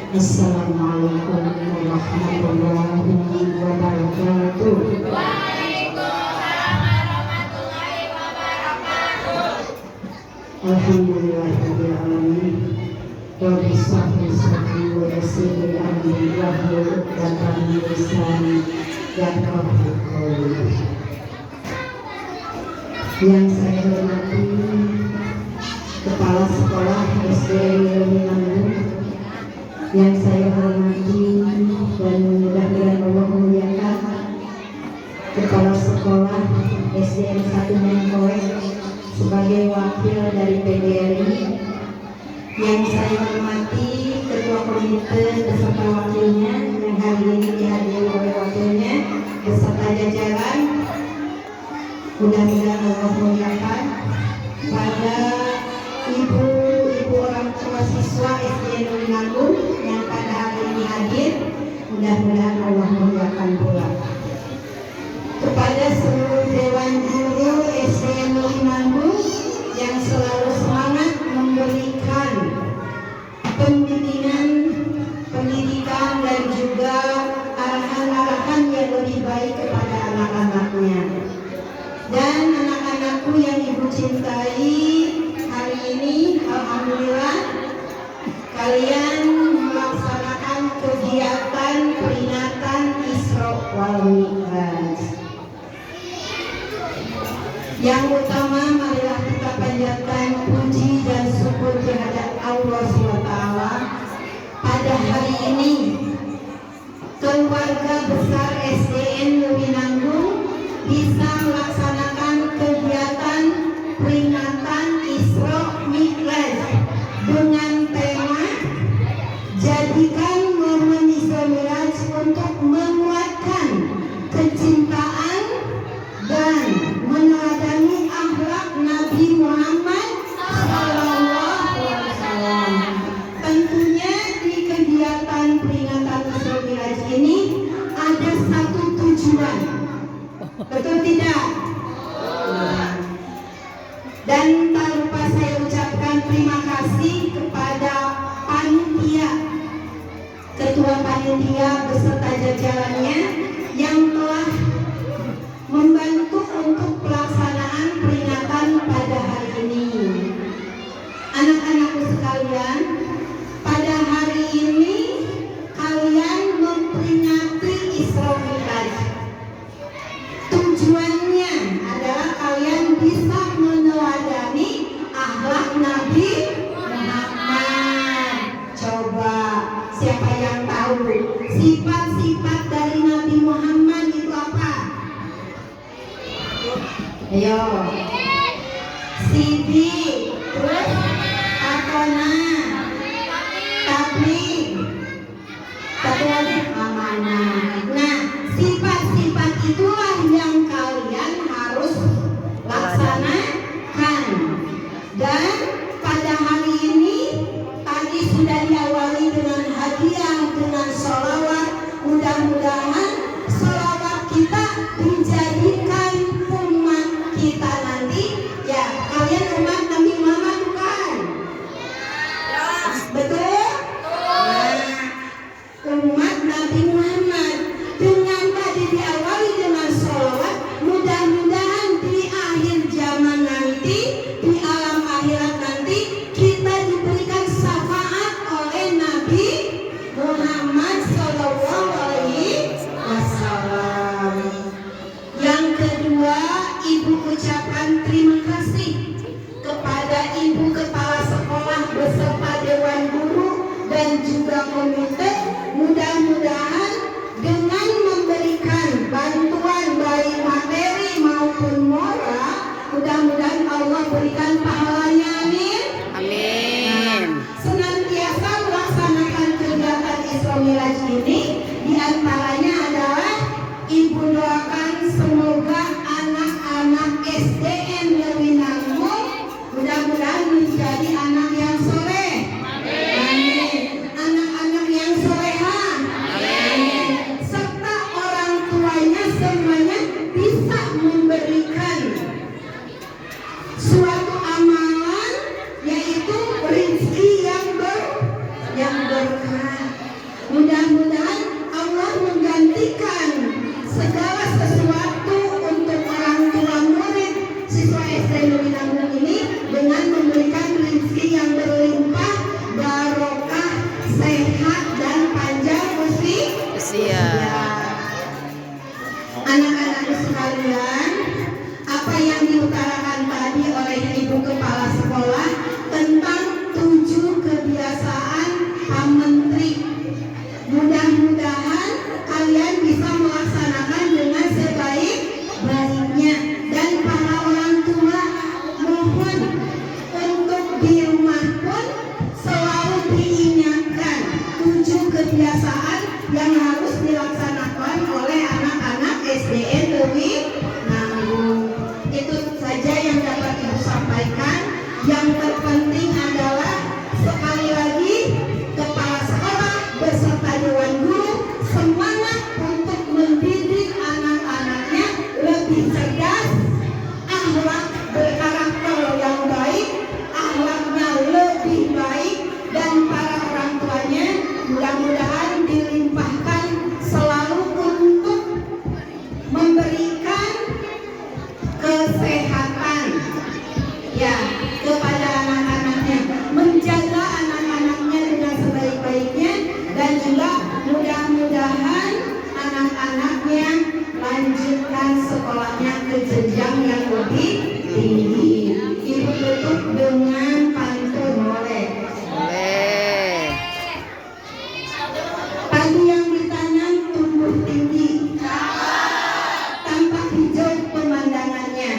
Assalamualaikum warahmatullahi wabarakatuh. Waalaikumsalam warahmatullahi wabarakatuh. Alhamdulillahirabbil alamin. Rabbi shrah sadri wa yassir li amri wahlul 'uqdatam min lisani yafqahu qawli. Yang saya hormati Kepala Sekolah SD Leminanggung, yang saya hormati dan mudah-mudahan Allah memuliakan Kepala Sekolah SDN 1 Mengkoek sebagai wakil dari PGRI, yang saya hormati Ketua Komite beserta wakilnya yang hari ini dihadiri oleh wakilnya beserta jajaran. Mudah-mudahan Allah memuliakan pada ibu orang tua siswa SDN Leminanggung yang pada hari ini hadir. Mudah-mudahan Allah memuliakan pula kepada seluruh Dewan Guru SDN Leminanggung yang selalu semangat memberikan pendidikan dan juga arahan-arahan yang lebih baik kepada anak-anaknya. Dan anak-anakku yang ibu cintai, hari ini alhamdulillah kalian melaksanakan kegiatan peringatan Isra wal Mi'raj. Yang utama, marilah kita panjatkan puji dan syukur kehadirat Allah SWT. Pada hari ini keluarga besar SDN Leminanggung bisa melaksanakan kegiatan peringatan Isra Mi'raj dengan tema jadikan momen Isra Mi'raj untuk menguatkan kecintaan dan meneladani akhlak Nabi Muhammad SAW. Tentunya di kegiatan peringatan Isra Mi'raj ini ada satu tujuan. Betul tidak? Dan tak lupa saya ucapkan terima kasih kepada panitia, ketua panitia beserta jajarannya yang telah membantu untuk pelaksanaan peringatan pada hari ini. Anak-anakku sekalian, pada hari ini kalian memperingati Isra Mi'raj. Tujuannya adalah kalian bisa meneladani akhlak Nabi Muhammad. Coba siapa yang tahu sifat-sifat dari Nabi Muhammad itu apa? Ayo. Sidik, terus Akona, Tabligh, satu lagi amanah. Nah, sifat-sifat itulah yang kalian harus laksanakan. Dan pada hari ini tadi sudah diawali dengan hadiah, dengan sholawat. Mudah-mudahan sholawat kita dijadikan umat kita nanti. Ya, kalian umat Nabi Muhammad bukan? Betul? Umat Nabi Muhammad. Dengan tadi diawali dengan sholawat, mudah-mudahan di akhir zaman nanti, di alam akhirat nanti, kita diberikan syafaat oleh Nabi Muhammad SAW. Yang kedua, ibu ucapkan terima kasih kepada ibu kepala sekolah beserta dewan guru dan juga komite. Mudah-mudahan dengan memberikan bantuan baik materi maupun moral, mudah-mudahan Allah berikan pahalanya. Amin. Amin. Senantiasa melaksanakan kegiatan Isra Mi'raj ini, diantaranya adalah ibu doakan semoga anak-anak SDN Leminanggung mudah-mudahan menjadi anak yang soleh. Amin. Anak-anak yang sehat dan panjang Usia. Anak-anakku sekalian, apa yang diutarakan tadi oleh Ibu Kepala Sekolah tentang 7 kebiasaan Pak Menteri, mudah-mudahan kalian bisa melaksanakan dengan sebaik-baiknya. Dan para orang tua, mohon untuk di rumah pun selalu diingatkan 7 kebiasaan yang harus dilaksanakan oleh anak-anak SDN Lewi Nanggung. Itu saja yang dapat Ibu sampaikan. Yang terpenting adalah sekali lagi kepala sekolah beserta dewan guru semangat untuk mendidik anak-anaknya lebih cerdas, akhlak berkarakter yang baik, akhlaknya lebih baik, dan para orang tuanya mudah-mudahan dilimpahkan selalu untuk memberikan kesehatan ya kepada anak-anaknya, menjaga anak-anaknya dengan sebaik-baiknya, dan juga mudah-mudahan anak-anaknya lanjutkan sekolahnya ke jenjang yang lebih tinggi. Ibu tutup dengan pantun boleh. Padi yang ditanam tumbuh tinggi, tampak hijau pemandangannya.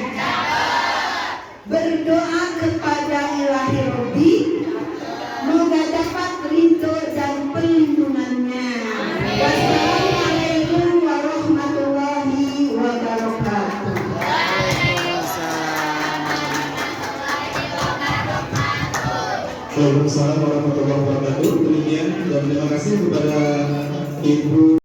Berdoa kepada Ilahi Robbi, moga dapat ridho dan perlindungannya. Wassalamualaikum warahmatullahi wabarakatuh. Waalaikumsalam warahmatullahi wabarakatuh. Demikian dan terima kasih kepada Ibu